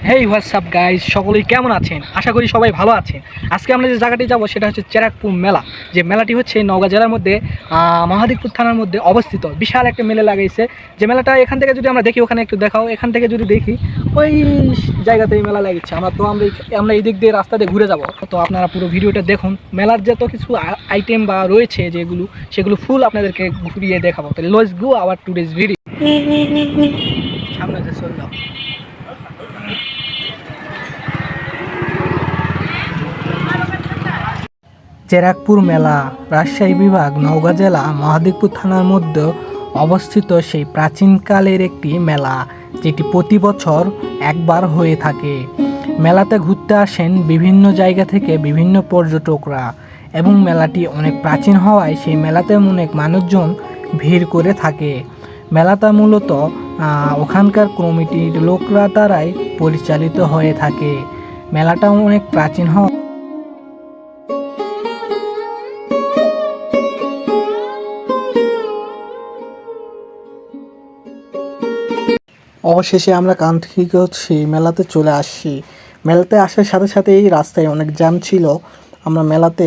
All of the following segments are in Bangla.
হেই হোয়াটসঅ্যাপ গাইজ, সকলেই কেমন আছেন? আশা করি সবাই ভালো আছেন। আজকে আমরা যে জায়গাটি যাব সেটা হচ্ছে চেরাকপুর মেলা। যে মেলাটি হচ্ছে নওগাঁ জেলার মধ্যে মহাদেবপুর থানার মধ্যে অবস্থিত। বিশাল একটা মেলা লাগাইছে। যে মেলাটা এখান থেকে যদি আমরা দেখি, ওখানে একটু দেখাও, এখান থেকে যদি দেখি ওই জায়গাতেই মেলা লাগিয়েছে। আমরা এই দিক দিয়ে রাস্তা দিয়ে ঘুরে যাব। তো আপনারা পুরো ভিডিওটা দেখুন। মেলার যত কিছু আইটেম বা রয়েছে যেগুলো, সেগুলো ফুল আপনাদেরকে ঘুরিয়ে দেখাবো। তাহলে let's go hour today's video. সামনে যে চললাম চেরাকপুর মেলা রাজশাহী বিভাগ, নওগাঁ জেলা, মহাদেবপুর থানার মধ্যে অবস্থিত সেই প্রাচীনকালের একটি মেলা, যেটি প্রতি বছর একবার হয়ে থাকে। মেলাতে ঘুরতে আসেন বিভিন্ন জায়গা থেকে বিভিন্ন পর্যটকরা, এবং মেলাটি অনেক প্রাচীন হওয়ায় সেই মেলাতে অনেক মানুষজন ভিড় করে থাকে। মেলাটা মূলত ওখানকার কমিটির লোকরা দ্বারাই পরিচালিত হয়ে থাকে। মেলাটা অনেক প্রাচীন হওয়া অবশেষে আমরা কাঙ্ক্ষিত সেই মেলাতে চলে আসছি। মেলাতে আসার সাথে সাথে এই রাস্তায় অনেক জ্যাম ছিল। আমরা মেলাতে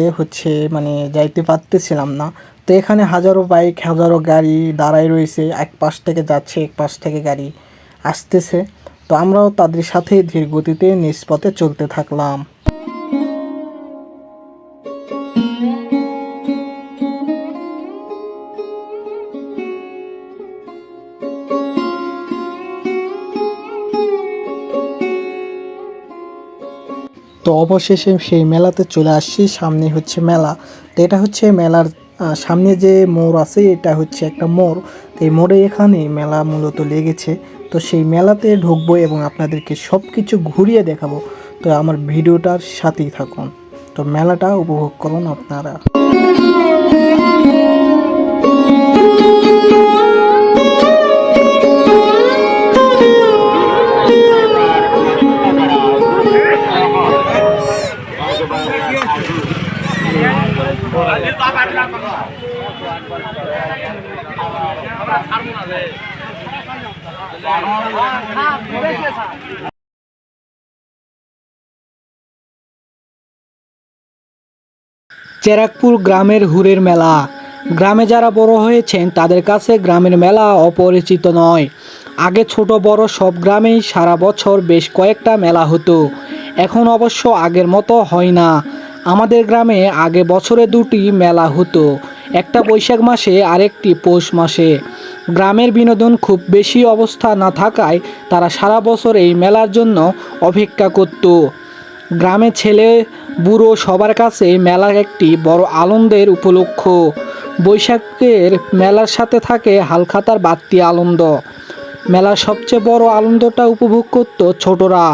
যাইতে পারতেছিলাম না। তো এখানে হাজারো বাইক, হাজারো গাড়ি দাঁড়ায় রয়েছে, এক পাশ থেকে যাচ্ছে, এক পাশ থেকে গাড়ি আসতেছে। তো আমরাও তাদের সাথে ধীর গতিতে নিজ পথে চলতে থাকলাম। তো অবশেষে সেই মেলাতে চলে আসছি। সামনে হচ্ছে মেলা। তো এটা হচ্ছে মেলার সামনে যে মোড় আছে, এটা হচ্ছে একটা মোড়। তো এই মোড়ে এখানে মেলা মূলত লেগেছে। তো সেই মেলাতে ঢুকবো এবং আপনাদেরকে সব কিছু ঘুরিয়ে দেখাবো। তো আমার ভিডিওটার সাথেই থাকুন। তো মেলাটা উপভোগ করুন আপনারা। চেরাকপুর গ্রামের হুরের মেলা। গ্রামে যারা বড় হয়েছেন তাদের কাছে গ্রামের মেলা অপরিচিত নয়। আগে ছোট বড় সব গ্রামেই সারা বছর বেশ কয়েকটা মেলা হতো। এখন অবশ্য আগের মতো হয় না। আমাদের গ্রামে আগে বছরে দুটি মেলা হতো, একটা বৈশাখ মাসে আরেকটি পৌষ মাসে। গ্রামের বিনোদন খুব বেশি অবস্থা না থাকায় তারা সারা বছর এই মেলার জন্য অপেক্ষা করত। গ্রামে ছেলে বুড়ো সবার কাছে মেলা একটি বড় আনন্দের উপলক্ষ। বৈশাখের মেলার সাথে থাকে হালখাতার বাড়তি আনন্দ। মেলার সবচেয়ে বড় আনন্দটা উপভোগ করত ছোটরা।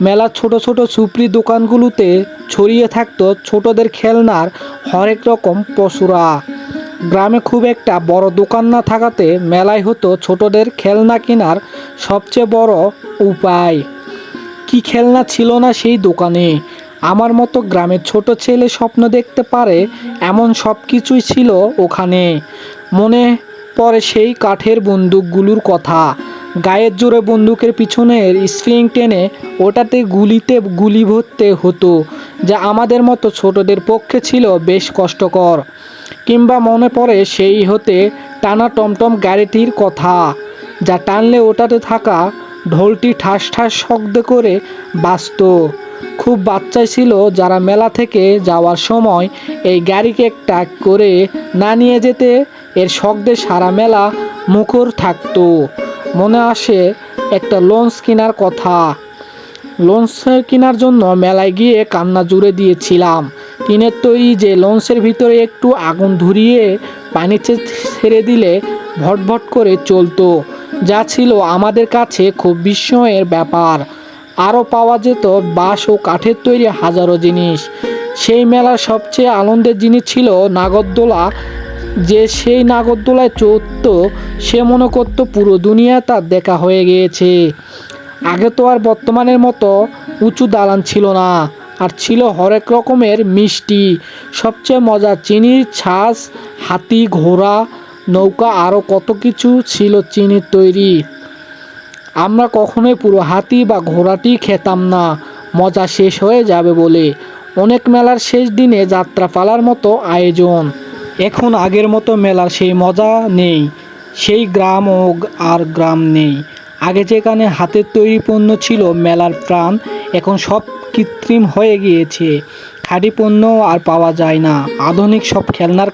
মেলার ছোট ছোট সুপ্রি দোকানগুলোতে ছড়িয়ে থাকতো ছোটদের খেলনার হরেক রকম পশুরা। গ্রামে খুব একটা বড় দোকান না থাকাতে মেলায় হতো ছোটদের খেলনা কেনার সবচেয়ে বড় উপায়। কি খেলনা ছিল না সেই দোকানে! আমার মতো গ্রামের ছোট ছেলে স্বপ্ন দেখতে পারে এমন সব কিছুই ছিল ওখানে। মনে পড়ে সেই কাঠের বন্দুকগুলোর কথা। গায়ের জোরে বন্দুকের পিছনের স্প্রিং টেনে ওটাতে গুলি ভরতে হতো, যা আমাদের মতো ছোটদের পক্ষে ছিল বেশ কষ্টকর। কিংবা মনে পড়ে সেই হতে টানা টমটম গাড়িটির কথা, যা টানলে ওটাতে থাকা ঢোলটি ঠাস ঠাস শব্দ করে বাজত। খুব বাচ্চাই ছিল যারা মেলা থেকে যাওয়ার সময় এই গাড়িকে একটা করে না নিয়ে যেতে, এর শব্দে সারা মেলা মুখর থাকতো। মনে আসে একটা লঞ্চ কেনার কথা। লঞ্চ কেনার জন্য মেলায় গিয়ে কান্না জুড়ে দিয়েছিলাম। টিনের তৈরি যে লঞ্চের ভিতরে একটু আগুন ধরিয়ে পানিতে ছেড়ে দিলে ভটভট করে চলতো, যা ছিল আমাদের কাছে খুব বিস্ময়ের ব্যাপার। আরও পাওয়া যেত বাঁশ ও কাঠের তৈরি হাজারো জিনিস। সেই মেলার সবচেয়ে আনন্দের জিনিস ছিল নাগরদোলা। যে সেই নাগরদোলায় চড়ত সে মনে করতো পুরো দুনিয়া তার দেখা হয়ে গিয়েছে। আগে তো আর বর্তমানের মতো উঁচু দালান ছিল না, আর ছিল হরেক রকমের মিষ্টি। সবচেয়ে মজা চিনির ছাঁচ, হাতি, ঘোড়া, নৌকা, আরও কত কিছু ছিল চিনির তৈরি। আমরা কখনোই পুরো হাতি বা ঘোড়াটি খেতাম না, মজা শেষ হয়ে যাবে বলে। অনেক মেলার শেষ দিনে যাত্রাপালার মতো আয়োজন। এখন আগের মতো মেলার সেই মজা নেই, সেই গ্রাম নেই। আগে যেখানে হাতের তৈরি পণ্য ছিল মেলার প্রাণ, এখন সব কৃত্রিম হয়ে গিয়েছে। খাঁটি পণ্য আর পাওয়া যায় না। আধুনিক সব খেলনার